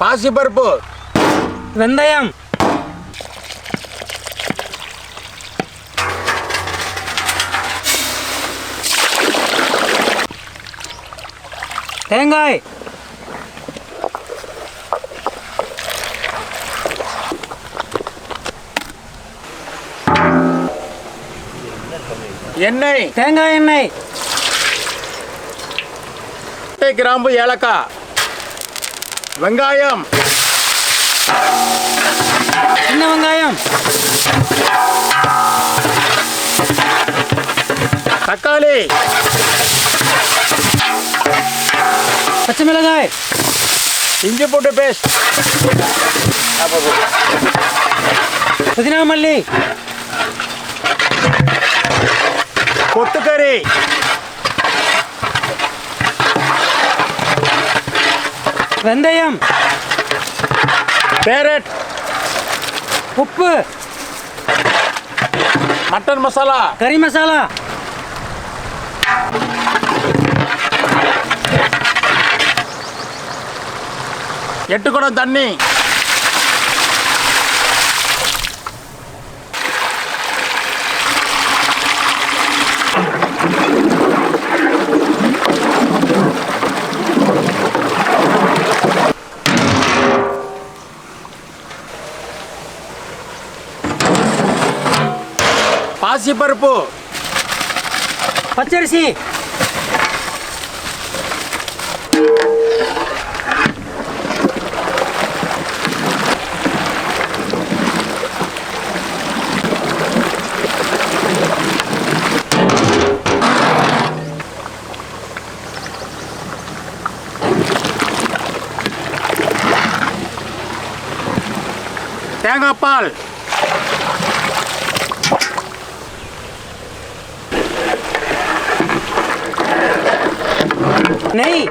பாசிப்பருப்பு, வெந்தயம், தேங்காய், எண்ணெய், தேங்காய் எண்ணெய், கிராம்பு, ஏலக்காய், வெங்காயம், சின்ன வெங்காயம், தக்காளி, பச்சை மிளகாய், இஞ்சி பூண்டு பேஸ்ட், புதினா மல்லி, கொத்துக்கறி, வெந்தயம், கேரட், உப்பு, மட்டன் மசாலா, கறி மசாலா, எட்டு குடம் தண்ணி, பாசிப்பருப்பு, பச்சரிசி, தேங்காய் பால், நெய்,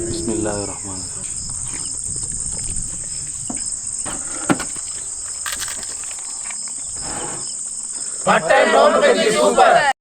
Bismillahirrahmanirrahim. மட்டன் நோன்பு கஞ்சி சூப்பர்.